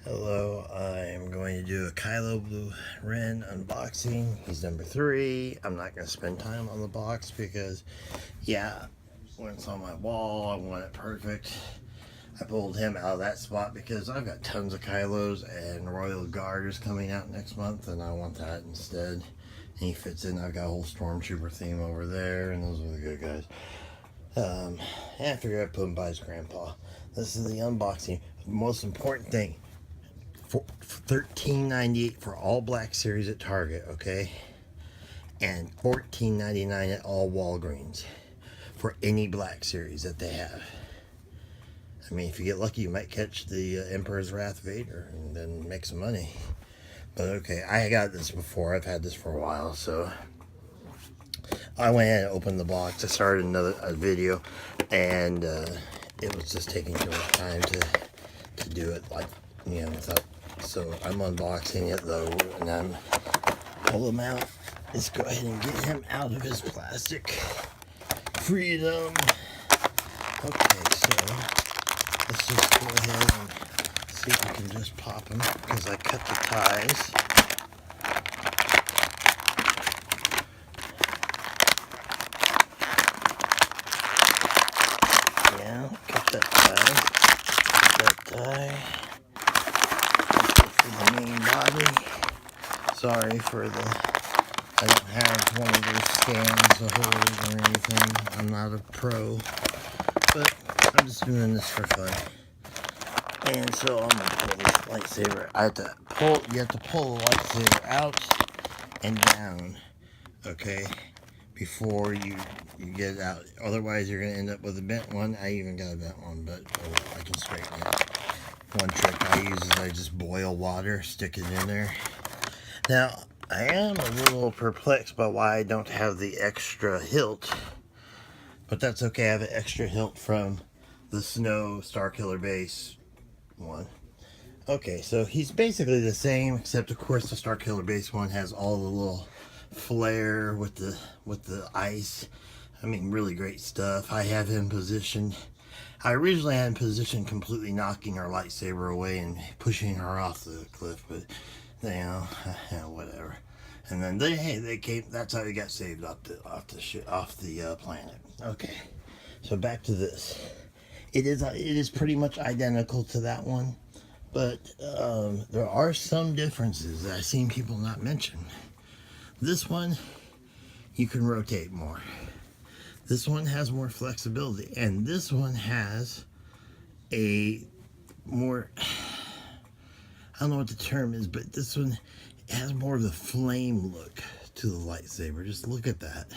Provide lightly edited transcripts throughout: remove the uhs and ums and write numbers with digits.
Hello, I'm going to do a Kylo Blue Ren unboxing. He's number 3. I'm not going to spend time on the box because, yeah, when it's on my wall, I want it perfect. I pulled him out of that spot because I've got tons of Kylos and Royal Guard is coming out next month and I want that instead. And he fits in. I've got a whole Stormtrooper theme over there and those are the good guys. And I figured I'd put him by his grandpa. This is the unboxing. The most important thing. For $13.98 for all black series at Target, okay? And $14.99 at all Walgreens for any black series that they have. I mean, if you get lucky, you might catch the Emperor's Wrath Vader and then make some money. But okay, I got this before. I've had this for a while, so I went ahead and opened the box. I started a video, and it was just taking too much time to do it, like, you know, without. So I'm unboxing it though, and I'm pull him out. Let's go ahead and get him out of his plastic. Freedom. Okay, so let's just go ahead and see if we can just pop him because I cut the ties. Yeah, cut that tie. Cut that tie. For the main body. Sorry for I don't have one of those scans or holes or anything. I'm not a pro, but I'm just doing this for fun. And so I'm gonna pull this lightsaber. You have to pull the lightsaber out and down, okay, before you get it out. Otherwise, you're gonna end up with a bent one. I even got a bent one, but I can straighten it. One trick I use is I just boil water, stick it in there. Now, I am a little perplexed by why I don't have the extra hilt, but that's okay. I have an extra hilt from the Snow Starkiller Base one. Okay, so he's basically the same, except of course the Starkiller Base one has all the little flair with the ice. I mean, really great stuff. I have him positioned. I originally had him positioned completely knocking her lightsaber away and pushing her off the cliff, but you know, whatever. And then they came. That's how he got saved off the planet. Okay, so back to this. It is pretty much identical to that one, but there are some differences that I've seen people not mention. This one, you can rotate more. This one has more flexibility, and this one has a more, I don't know what the term is, but this one has more of the flame look to the lightsaber. Just look at that.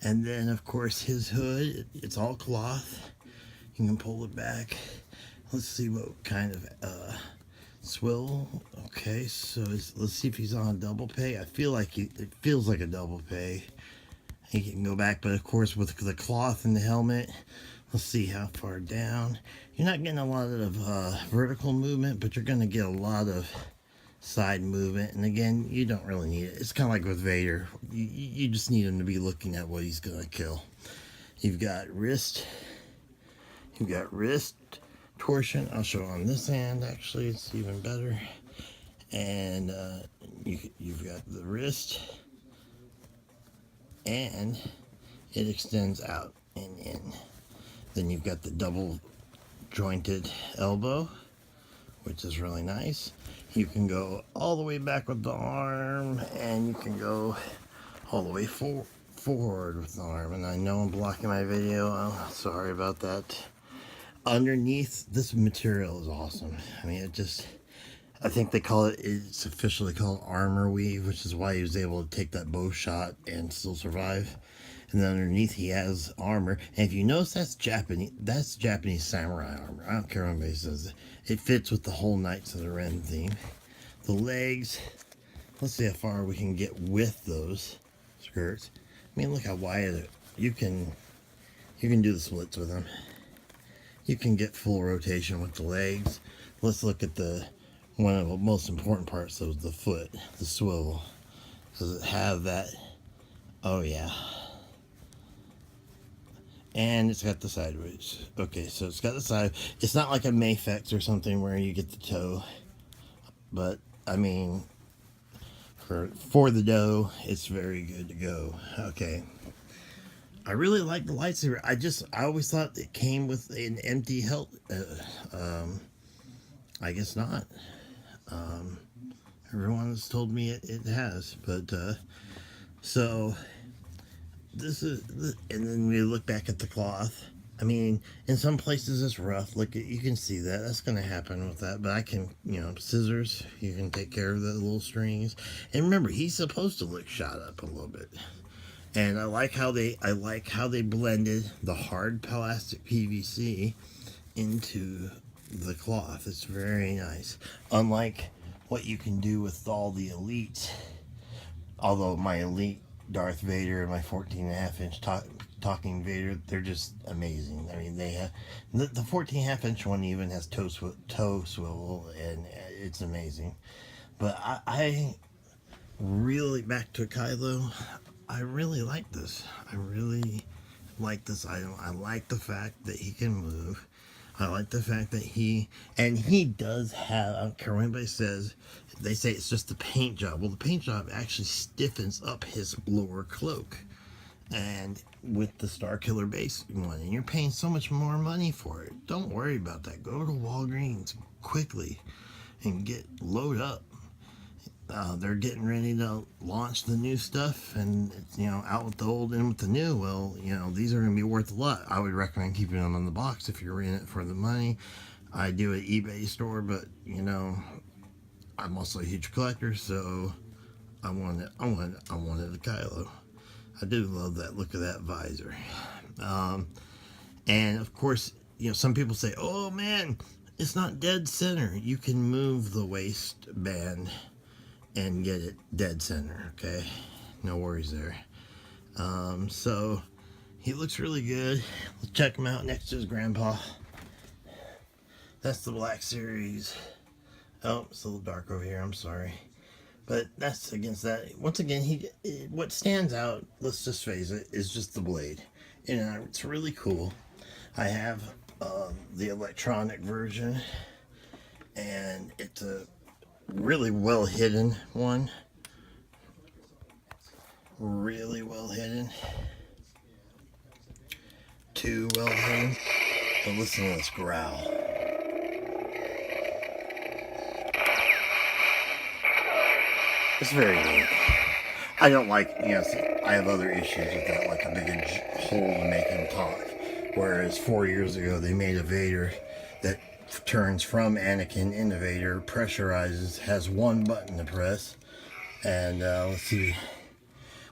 And then, of course, his hood, it's all cloth. You can pull it back. Let's see what kind of swivel. Okay, so let's see if he's on a double pay. I feel like it feels like a double pay. He can go back, but of course with the cloth and the helmet, let's see how far down. You're not getting a lot of vertical movement, but you're going to get a lot of side movement. And again, you don't really need it. It's kind of like with Vader. You just need him to be looking at what he's going to kill. You've got wrist. You've got wrist torsion. I'll show on this hand, actually. It's even better. And you've got the wrist. And it extends out and in. Then you've got the double jointed elbow, which is really nice. You can go all the way back with the arm, and you can go all the way forward with the arm. And I know I'm blocking my video. Oh, sorry about that. Underneath, this material is awesome. I mean, I think it's officially called armor weave, which is why he was able to take that bow shot and still survive. And then underneath he has armor. And if you notice, that's Japanese samurai armor. I don't care what anybody says. It fits with the whole Knights of the Ren theme. The legs, let's see how far we can get with those skirts. I mean, look how wide you can do the splits with them. You can get full rotation with the legs. Let's look at one of the most important parts of the foot, the swivel. Does it have that? Oh yeah. And it's got the sideways. Okay, so it's got the side. It's not like a Mayfex or something where you get the toe. But, I mean, for the dough, it's very good to go. Okay. I really like the lightsaber. I always thought it came with an empty hilt. I guess not. Um, Everyone's told me it has. But, so this is, and then we look back at the cloth. I mean, in some places it's rough. Look, you can see that. That's going to happen with that. But I can, scissors. You can take care of the little strings. And remember, he's supposed to look shot up a little bit. And I like how they blended the hard plastic PVC into the cloth. It's very nice. Unlike what you can do with all the Elite. Although my Elite Darth Vader and my 14.5-inch talking Vader, they're just amazing. I mean, they have the 14.5-inch one even has toe swivel, and it's amazing. But I really, back to Kylo, I really like this. I really like this item. I like the fact that he can move. I like the fact that he does have, I don't care what anybody says, they say it's just the paint job. Well, the paint job actually stiffens up his lower cloak. And with the Star Killer base one, and you're paying so much more money for it. Don't worry about that. Go to Walgreens quickly and load up. They're getting ready to launch the new stuff, and it's, out with the old, in with the new. Well, these are going to be worth a lot. I would recommend keeping them in the box if you're in it for the money. I do an eBay store, but I'm also a huge collector, so I wanted a Kylo. I do love that look of that visor. And of course, some people say, "Oh man, it's not dead center." You can move the waistband and get it dead center. Okay, no worries there. So he looks really good. Let's check him out next to his grandpa. That's the Black Series. Oh, it's a little dark over here. I'm sorry, but that's against that. Once again, what stands out, let's just face it, is just the blade. It's really cool. I have the electronic version, and it's a really well hidden one. Really well hidden. Too well hidden. But listen to this growl. It's very neat. I don't like, I have other issues with that, like a big hole to make him talk. Whereas 4 years ago, they made a Vader that turns from Anakin into Vader, pressurizes, has one button to press. And let's see.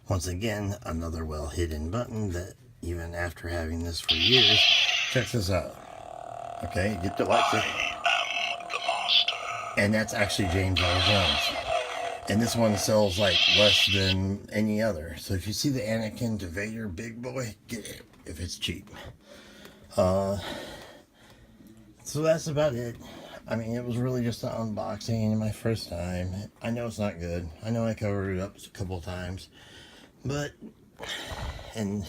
Once again, another well-hidden button that even after having this for years, check this out. Okay, get the lights in. And that's actually James Earl Jones. And this one sells like less than any other. So if you see the Anakin to Vader big boy, get it if it's cheap. So that's about it. I mean, it was really just an unboxing my first time. I know it's not good. I know I covered it up a couple of times. But, and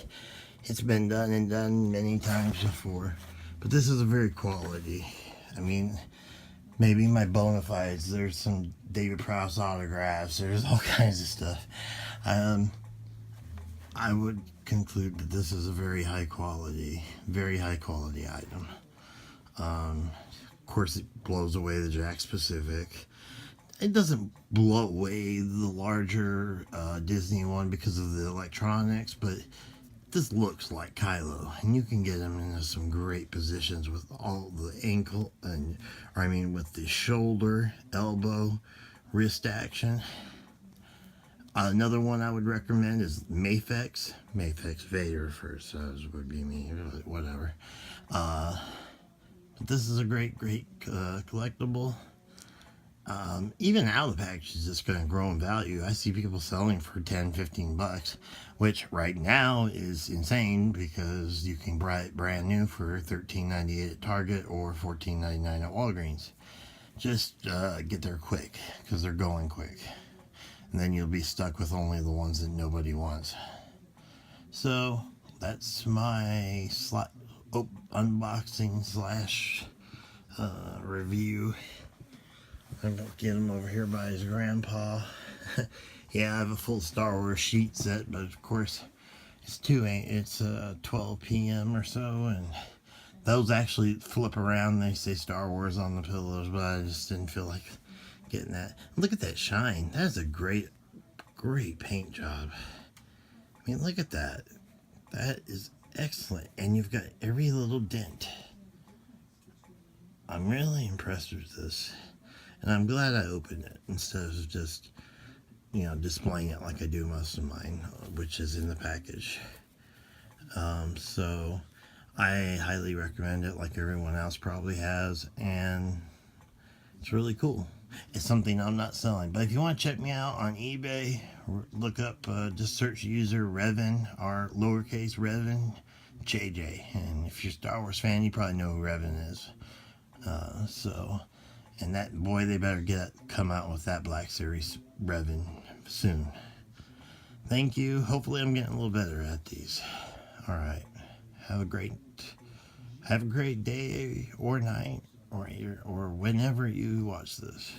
it's been done many times before. But this is a very quality. I mean, maybe my bona fides, there's some David Prowse autographs, there's all kinds of stuff. I would conclude that this is a very high quality item. Of course, it blows away the Jakks Pacific. It doesn't blow away the larger Disney one because of the electronics, but this looks like Kylo, and you can get him into some great positions with all the ankle with the shoulder, elbow, wrist action. Another one I would recommend is Mayfex Vader first, would be me, whatever. But this is a great collectible. Even out of the package is just going to grow in value. I see people selling for $10-15, which right now is insane because you can buy it brand new for $13.98 at Target or $14.99 at Walgreens. Just get there quick because they're going quick. And then you'll be stuck with only the ones that nobody wants. So that's my unboxing slash review. I'm gonna get him over here by his grandpa. Yeah, I have a full Star Wars sheet set, but of course it's 12 p.m. or so, and those actually flip around. They say Star Wars on the pillows, but I just didn't feel like getting that. Look at that shine. That is a great paint job. I mean, look at that. That is excellent, and you've got every little dent. I'm really impressed with this, and I'm glad I opened it instead of just, displaying it like I do most of mine, which is in the package. So I highly recommend it, like everyone else probably has, and it's really cool. It's something I'm not selling, but if you want to check me out on eBay, look up, just search user Revan, or lowercase Revan JJ, and if you're a Star Wars fan, you probably know who Revan is. And that boy, they better come out with that Black Series Revan soon. Thank you. Hopefully, I'm getting a little better at these. All right. Have a great day or night or whenever you watch this.